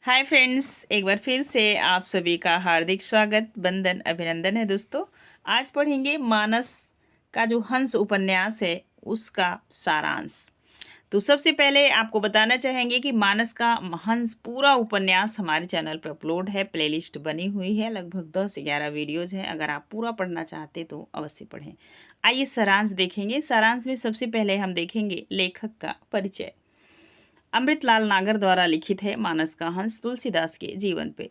Hi friends, एक बार फिर से आप सभी का हार्दिक स्वागत, वंदन, अभिनंदन है दोस्तों। आज पढ़ेंगे मानस का जो हंस उपन्यास है उसका सारांश। तो सबसे पहले आपको बताना चाहेंगे कि मानस का हंस पूरा उपन्यास हमारे चैनल पर अपलोड है, प्लेलिस्ट बनी हुई है, लगभग 10 से 11 वीडियोज हैं। अगर आप पूरा पढ़ना चाहते तो अवश्य पढ़ें। आइए सारांश देखेंगे। सारांश में सबसे पहले हम देखेंगे लेखक का परिचय। अमृतलाल नागर द्वारा लिखित है मानस का हंस तुलसीदास के जीवन पे।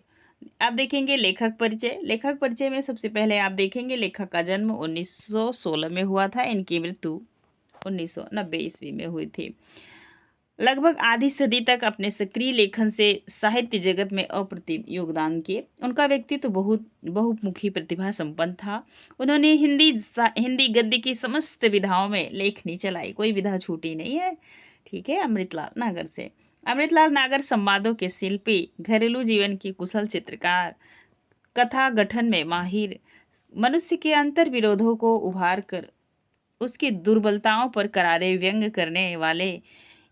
आप देखेंगे लेखक परिचय। लेखक परिचय में सबसे पहले आप देखेंगे लेखक का जन्म 1916 में हुआ था। इनकी मृत्यु 1990 ईस्वी में हुई थी। लगभग आधी सदी तक अपने सक्रिय लेखन से साहित्य जगत में अप्रतिम योगदान किए। उनका व्यक्तित्व बहुत बहुमुखी प्रतिभा संपन्न था। उन्होंने हिंदी गद्य की समस्त विधाओं में लेखनी चलाई, कोई विधा छूटी नहीं है। ठीक है। अमृतलाल नागर से। अमृतलाल नागर संवादों के शिल्पी, घरेलू जीवन के कुशल चित्रकार, कथा गठन में माहिर, मनुष्य के अंतर विरोधों को उभार कर उसकी दुर्बलताओं पर करारे व्यंग करने वाले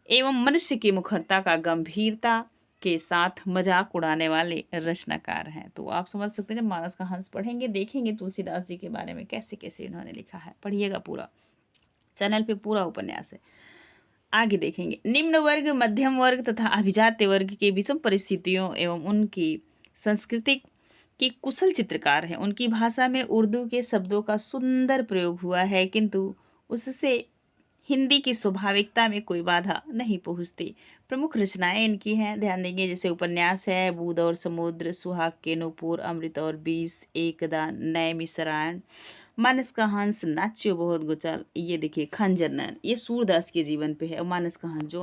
एवं मनुष्य की मुखरता का गंभीरता के साथ मजाक उड़ाने वाले रचनाकार हैं। तो आप समझ सकते हैं, जब मानस का हंस पढ़ेंगे देखेंगे तुलसीदास जी के बारे में कैसे कैसे इन्होंने लिखा है। पढ़िएगा, पूरा चैनल पे पूरा उपन्यास है। आगे देखेंगे निम्न वर्ग, मध्यम वर्ग तथा अभिजात्य वर्ग के विषम परिस्थितियों एवं उनकी संस्कृति की कुशल चित्रकार हैं। उनकी भाषा में उर्दू के शब्दों का सुंदर प्रयोग हुआ है, किंतु उससे हिंदी की स्वाभाविकता में कोई बाधा नहीं पहुंचती। प्रमुख रचनाएं इनकी हैं, ध्यान देंगे, जैसे उपन्यास है बूंद और समुद्र, सुहाग के नूपुर, अमृत और बीस, एकदा, नए मिसरायण, मानस का हंस, नाच्यो बहुत गुचल। ये देखिए खंजर नयन, ये सूरदास के जीवन पे है। और मानस का हंस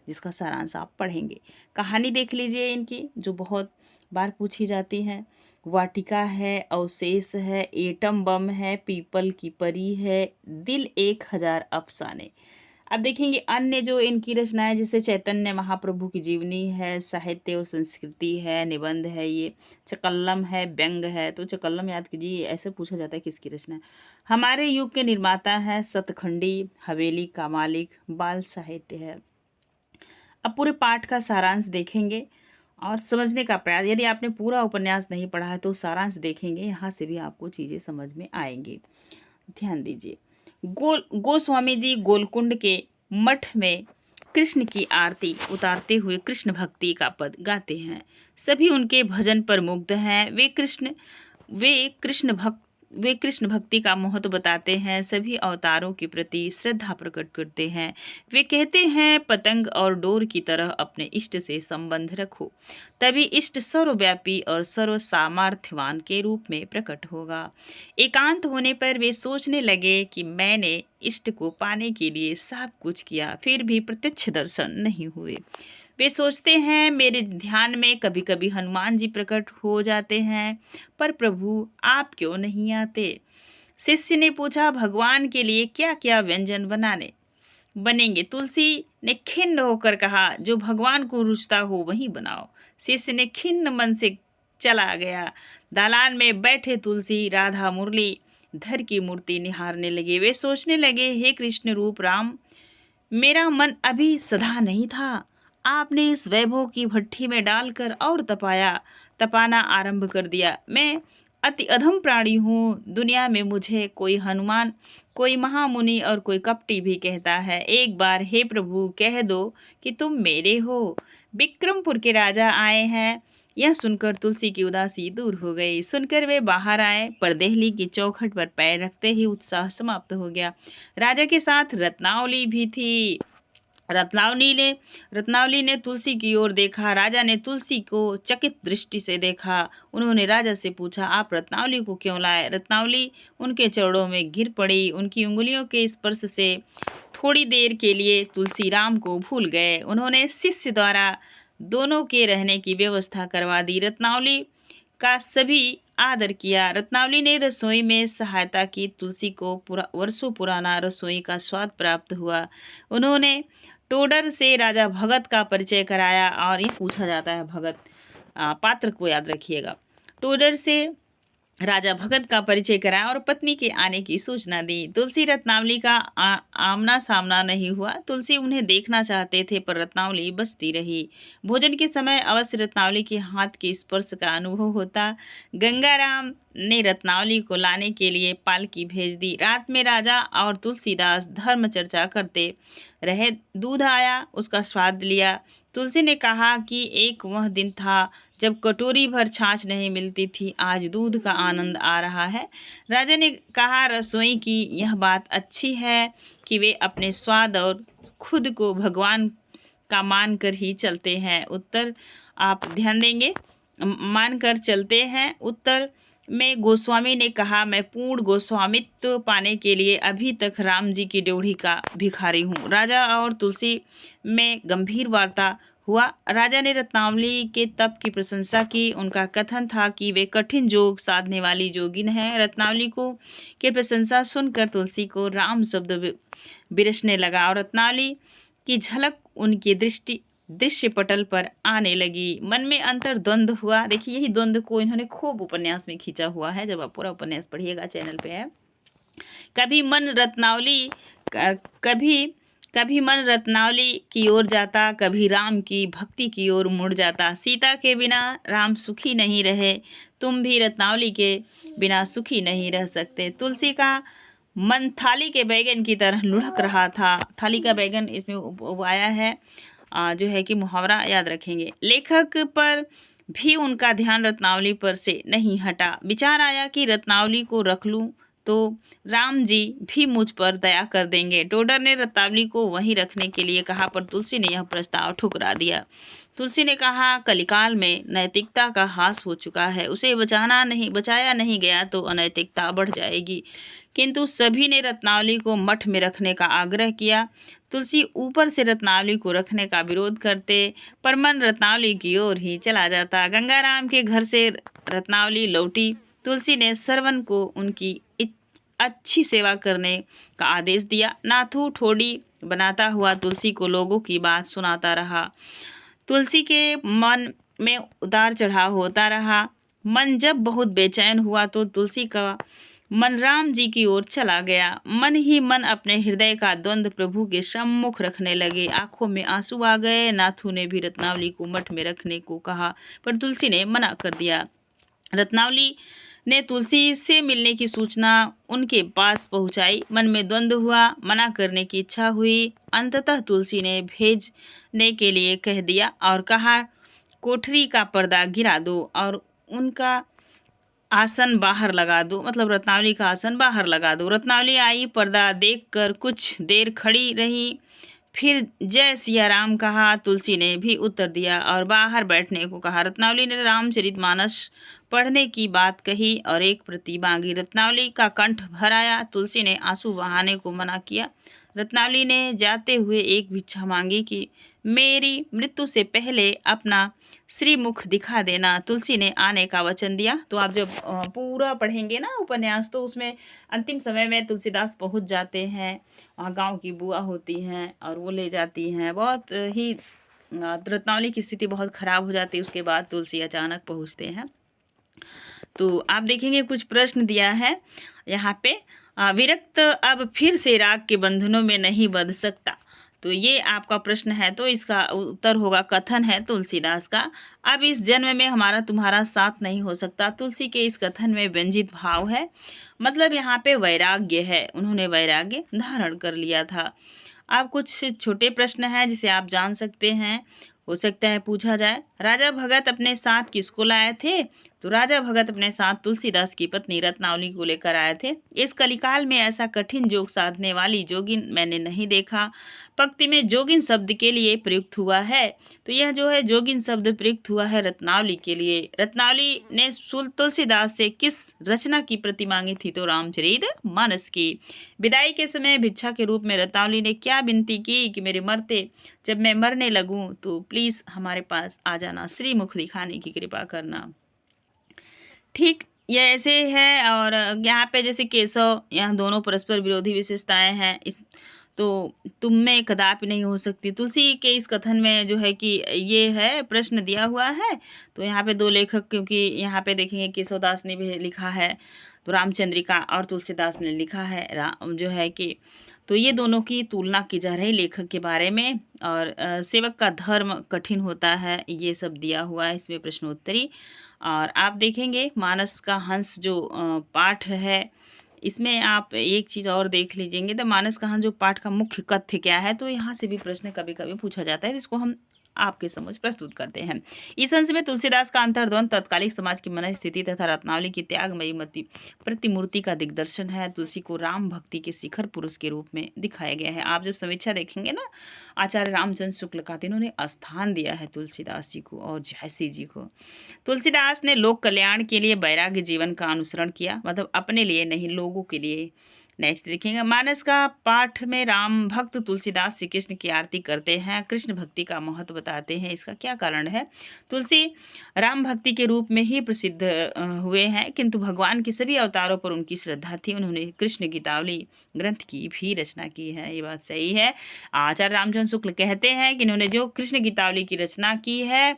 जिसका सारांश आप पढ़ेंगे। कहानी देख लीजिए इनकी, जो बहुत बार पूछी जाती है। वाटिका है, अवशेष है, एटम बम है, पीपल की परी है, दिल 1000 अफसाने। अब देखेंगे अन्य जो इनकी रचनाएं, जैसे चैतन्य महाप्रभु की जीवनी है, साहित्य और संस्कृति है, निबंध है, ये चकल्लम है, व्यंग है। तो चकल्लम याद कीजिए, ऐसे पूछा जाता है किसकी रचना है। हमारे युग के निर्माता है, सतखंडी, हवेली का मालिक, बाल साहित्य है। अब पूरे पाठ का सारांश देखेंगे और समझने का प्रयास। यदि आपने पूरा उपन्यास नहीं पढ़ा है तो सारांश देखेंगे, यहाँ से भी आपको चीज़ें समझ में आएंगी। ध्यान दीजिए। गोस्वामी जी गोलकुंड के मठ में कृष्ण की आरती उतारते हुए कृष्ण भक्ति का पद गाते हैं। सभी उनके भजन पर मुग्ध हैं। वे कृष्ण भक्ति का महत्व बताते हैं। सभी अवतारों के प्रति श्रद्धा प्रकट करते हैं। वे कहते हैं, पतंग और डोर की तरह अपने इष्ट से संबंध रखो, तभी इष्ट सर्वव्यापी और सर्व सामर्थ्यवान के रूप में प्रकट होगा। एकांत होने पर वे सोचने लगे कि मैंने इष्ट को पाने के लिए सब कुछ किया, फिर भी प्रत्यक्ष दर्शन नहीं हुए। वे सोचते हैं, मेरे ध्यान में कभी कभी हनुमान जी प्रकट हो जाते हैं, पर प्रभु आप क्यों नहीं आते। शिष्य ने पूछा, भगवान के लिए क्या क्या व्यंजन बनेंगे। तुलसी ने खिन्न होकर कहा, जो भगवान को रुचता हो वही बनाओ। शिष्य ने खिन्न मन से चला गया। दालान में बैठे तुलसी राधा मुरली धर की मूर्ति निहारने लगे। वे सोचने लगे, हे कृष्ण रूप राम, मेरा मन अभी सधा नहीं था, आपने इस वैभव की भट्ठी में डालकर और तपाना आरंभ कर दिया। मैं अति अधम प्राणी हूँ। दुनिया में मुझे कोई हनुमान, कोई महामुनि और कोई कपटी भी कहता है। एक बार हे प्रभु कह दो कि तुम मेरे हो। विक्रमपुर के राजा आए हैं। यह सुनकर तुलसी की उदासी दूर हो गई। सुनकर वे बाहर आए, पर देहली की चौखट पर पैर रखते ही उत्साह समाप्त हो गया। राजा के साथ रत्नावली भी थी। रत्नावली ने तुलसी की ओर देखा। राजा ने तुलसी को चकित दृष्टि से देखा। उन्होंने राजा से पूछा, आप रत्नावली को क्यों लाए। रत्नावली उनके चरणों में गिर पड़ी। उनकी उंगलियों के स्पर्श से थोड़ी देर के लिए तुलसी राम को भूल गए। उन्होंने शिष्य द्वारा दोनों के रहने की व्यवस्था करवा दी। रत्नावली का सभी आदर किया। रत्नावली ने रसोई में सहायता की। तुलसी को वर्षों पुराना रसोई का स्वाद प्राप्त हुआ। उन्होंने टोडर से राजा भगत का परिचय कराया। और ये पूछा जाता है, भगत पात्र को याद रखिएगा। टोडर से राजा भगत का परिचय कराया और पत्नी के आने की सूचना दी। तुलसी रत्नावली का आमना सामना नहीं हुआ। तुलसी उन्हें देखना चाहते थे पर रत्नावली बचती रही। भोजन के समय अवश्य रत्नावली के हाथ के स्पर्श का अनुभव होता। गंगाराम ने रत्नावली को लाने के लिए पालकी भेज दी। रात में राजा और तुलसीदास धर्म चर्चा करते रहे। दूध आया, उसका स्वाद लिया। तुलसी ने कहा कि एक वह दिन था जब कटोरी भर छाछ नहीं मिलती थी, आज दूध का आनंद आ रहा है। राजा ने कहा, रसोई की यह बात अच्छी है कि वे अपने स्वाद और खुद को भगवान का मानकर ही चलते हैं। उत्तर आप ध्यान देंगे, मानकर चलते हैं। उत्तर में गोस्वामी ने कहा, मैं पूर्ण गोस्वामित्व पाने के लिए अभी तक राम जी की ड्योढ़ी का भिखारी हूँ। राजा और तुलसी में गंभीर वार्ता हुआ। राजा ने रत्नावली के तप की प्रशंसा की। उनका कथन था कि वे कठिन योग साधने वाली जोगिन हैं। रत्नावली को की प्रशंसा सुनकर तुलसी को राम शब्द बिरसने लगा और रत्नावली की झलक उनकी दृश्य पटल पर आने लगी। मन में अंतर द्वंद्व हुआ। देखिए, यही द्वंद्व को इन्होंने खूब उपन्यास में खींचा हुआ है। जब आप पूरा उपन्यास पढ़िएगा, चैनल पे है। कभी मन रत्नावली की ओर जाता, कभी राम की भक्ति की ओर मुड़ जाता। सीता के बिना राम सुखी नहीं रहे, तुम भी रत्नावली के बिना सुखी नहीं रह सकते। तुलसी का मन थाली के बैगन की तरह लुढ़क रहा था। थाली का बैगन इसमें वो आया है, जो है कि मुहावरा याद रखेंगे। लेखक पर भी उनका ध्यान रत्नावली पर से नहीं हटा। विचार आया कि रत्नावली को रख लूं तो राम जी भी मुझ पर दया कर देंगे। टोडर ने रत्नावली को वहीं रखने के लिए कहा, पर तुलसी ने यह प्रस्ताव ठुकरा दिया। तुलसी ने कहा, कलिकाल में नैतिकता का हास हो चुका है, उसे बचाया नहीं गया तो अनैतिकता बढ़ जाएगी। किंतु सभी ने रत्नावली को मठ में रखने का आग्रह किया। तुलसी ऊपर से रत्नावली को रखने का विरोध करते, पर मन रत्नावली की ओर ही चला जाता। गंगाराम के घर से रत्नावली लौटी। तुलसी ने सरवन को उनकी अच्छी सेवा करने का आदेश दिया। नाथू ठोड़ी बनाता हुआ तुलसी को लोगों की बात सुनाता रहा। तुलसी के मन में उतार चढ़ाव होता रहा। मन जब बहुत बेचैन हुआ तो तुलसी का मन राम जी की ओर चला गया। मन ही मन अपने हृदय का द्वंद्व प्रभु के सम्मुख रखने लगे। आंखों में आंसू आ गए। नाथू ने भी रत्नावली को मठ में रखने को कहा, पर तुलसी ने मना कर दिया। रत्नावली ने तुलसी से मिलने की सूचना उनके पास पहुंचाई। मन में द्वंद्व हुआ, मना करने की इच्छा हुई। अंततः तुलसी ने भेजने के लिए कह दिया और कहा, कोठरी का पर्दा गिरा दो और उनका आसन बाहर लगा दो, मतलब रत्नावली का आसन बाहर लगा दो। रत्नावली आई, पर्दा देखकर कुछ देर खड़ी रही, फिर जय सिया राम कहा। तुलसी ने भी उत्तर दिया और बाहर बैठने को कहा। रत्नावली ने रामचरितमानस पढ़ने की बात कही और एक प्रति मांगी। रत्नावली का कंठ भर आया। तुलसी ने आंसू बहाने को मना किया। रत्नावली ने जाते हुए एक भिक्षा मांगी कि मेरी मृत्यु से पहले अपना श्रीमुख दिखा देना। तुलसी ने आने का वचन दिया। तो आप जब पूरा पढ़ेंगे ना उपन्यास, तो उसमें अंतिम समय में तुलसीदास पहुंच जाते हैं। वहाँ गांव की बुआ होती हैं और वो ले जाती हैं। बहुत ही रत्नावली की स्थिति बहुत खराब हो जाती है। उसके बाद तुलसी अचानक पहुंचते हैं। तो आप देखेंगे कुछ प्रश्न दिया है यहाँ पे। विरक्त अब फिर से राग के बंधनों में नहीं बंध सकता, तो ये आपका प्रश्न है। तो इसका उत्तर होगा, कथन है तुलसीदास का, अब इस जन्म में हमारा तुम्हारा साथ नहीं हो सकता। तुलसी के इस कथन में व्यंजित भाव है, मतलब यहाँ पे वैराग्य है, उन्होंने वैराग्य धारण कर लिया था। अब कुछ छोटे प्रश्न हैं जिसे आप जान सकते हैं, हो सकता है पूछा जाए। राजा भगत अपने साथ किसको लाए थे? तो राजा भगत अपने साथ तुलसीदास की पत्नी रत्नावली को लेकर आए थे। इस कलिकाल में ऐसा कठिन योग साधने वाली जोगिन मैंने नहीं देखा। पंक्ति में जोगिन शब्द के लिए प्रयुक्त हुआ है, तो यह जो है जोगिन शब्द प्रयुक्त हुआ है रत्नावली के लिए। रत्नावली ने तुलसीदास से किस रचना की प्रति मांगी थी? तो रामचरितमानस की। विदाई के समय भिक्षा के रूप में रत्नावली ने क्या विनती की कि मेरे मरते जब मैं मरने लगूं तो प्लीज हमारे पास आ जाना, श्रीमुख दिखाने की कृपा करना। ठीक ये ऐसे है। और यहाँ पे जैसे केशव, यहाँ दोनों परस्पर विरोधी विशेषताएं हैं। इस तो तुम में कदापि नहीं हो सकती। तुलसी के इस कथन में जो है कि ये है प्रश्न दिया हुआ है। तो यहाँ पे दो लेखक, क्योंकि यहाँ पे देखेंगे केशवदास ने भी लिखा है, तो रामचंद्रिका और तुलसीदास ने लिखा है राम जो है कि, तो ये दोनों की तुलना की जा रही लेखक के बारे में। और सेवक का धर्म कठिन होता है, ये सब दिया हुआ है इसमें प्रश्नोत्तरी। और आप देखेंगे मानस का हंस जो पाठ है, इसमें आप एक चीज़ और देख लीजिएंगे, तो मानस का हंस जो पाठ का मुख्य कथ्य क्या है, तो यहाँ से भी प्रश्न कभी कभी पूछा जाता है, जिसको हम आपके समझ प्रस्तुत करते हैं। इस अंश में तुलसीदास का अंतर्द्वंद तत्कालिक समाज की मन स्थिति तथा रत्नावली की त्यागमयी मति प्रतिमूर्ति का दिग्दर्शन है। तुलसी को राम भक्ति के शिखर पुरुष के रूप में दिखाया गया है। आप जब समीक्षा देखेंगे ना, आचार्य रामचंद्र शुक्ल का, इन्होंने स्थान दिया है तुलसीदास जी को और जयसी जी को। तुलसीदास ने लोक कल्याण के लिए वैराग्य जीवन का अनुसरण किया, मतलब अपने लिए नहीं, लोगों के लिए। नेक्स्ट देखेंगे, मानस का पाठ में राम भक्त तुलसीदास श्री कृष्ण की आरती करते हैं, कृष्ण भक्ति का महत्व बताते हैं। इसका क्या कारण है? तुलसी राम भक्ति के रूप में ही प्रसिद्ध हुए हैं, किंतु भगवान के सभी अवतारों पर उनकी श्रद्धा थी। उन्होंने कृष्ण गीतावली ग्रंथ की भी रचना की है, ये बात सही है। आचार्य रामचंद्र शुक्ल कहते हैं कि इन्होंने जो कृष्ण गीतावली की रचना की है,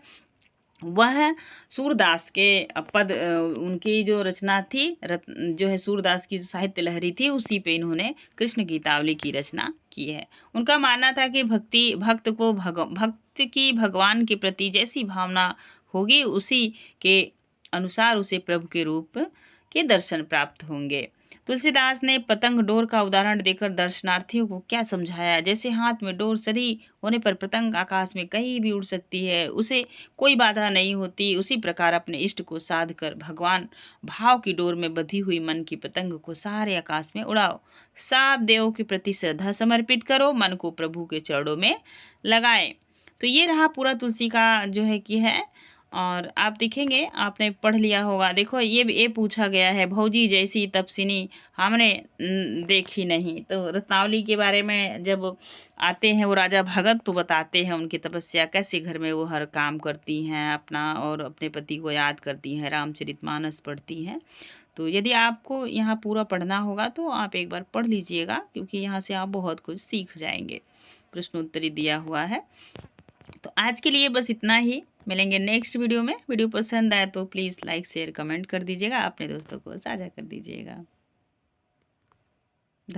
वह सूरदास के पद, उनकी जो रचना थी, जो है सूरदास की जो साहित्य लहरी थी, उसी पे इन्होंने कृष्ण गीतावली की रचना की है। उनका मानना था कि भक्त की भगवान के प्रति जैसी भावना होगी, उसी के अनुसार उसे प्रभु के रूप के दर्शन प्राप्त होंगे। तुलसीदास ने पतंग डोर का उदाहरण देकर दर्शनार्थियों को क्या समझाया? जैसे हाथ में डोर सरी होने पर पतंग आकाश में कहीं भी उड़ सकती है, उसे कोई बाधा नहीं होती, उसी प्रकार अपने इष्ट को साध कर भगवान भाव की डोर में बंधी हुई मन की पतंग को सारे आकाश में उड़ाओ। सब देवों के प्रति श्रद्धा समर्पित करो, मन को प्रभु के चरणों में लगाए। तो ये रहा पूरा तुलसी का जो है कि है। और आप देखेंगे, आपने पढ़ लिया होगा, देखो ये पूछा गया है, भौजी जैसी तपस्विनी हमने देखी नहीं। तो रत्नावली के बारे में जब आते हैं वो राजा भगत, तो बताते हैं उनकी तपस्या कैसे, घर में वो हर काम करती हैं अपना और अपने पति को याद करती हैं, रामचरितमानस पढ़ती हैं। तो यदि आपको यहाँ पूरा पढ़ना होगा तो आप एक बार पढ़ लीजिएगा, क्योंकि यहाँ से आप बहुत कुछ सीख जाएंगे। प्रश्नोत्तरी दिया हुआ है। तो आज के लिए बस इतना ही, मिलेंगे नेक्स्ट वीडियो में। वीडियो पसंद आए तो प्लीज़ लाइक शेयर कमेंट कर दीजिएगा, अपने दोस्तों को साझा कर दीजिएगा।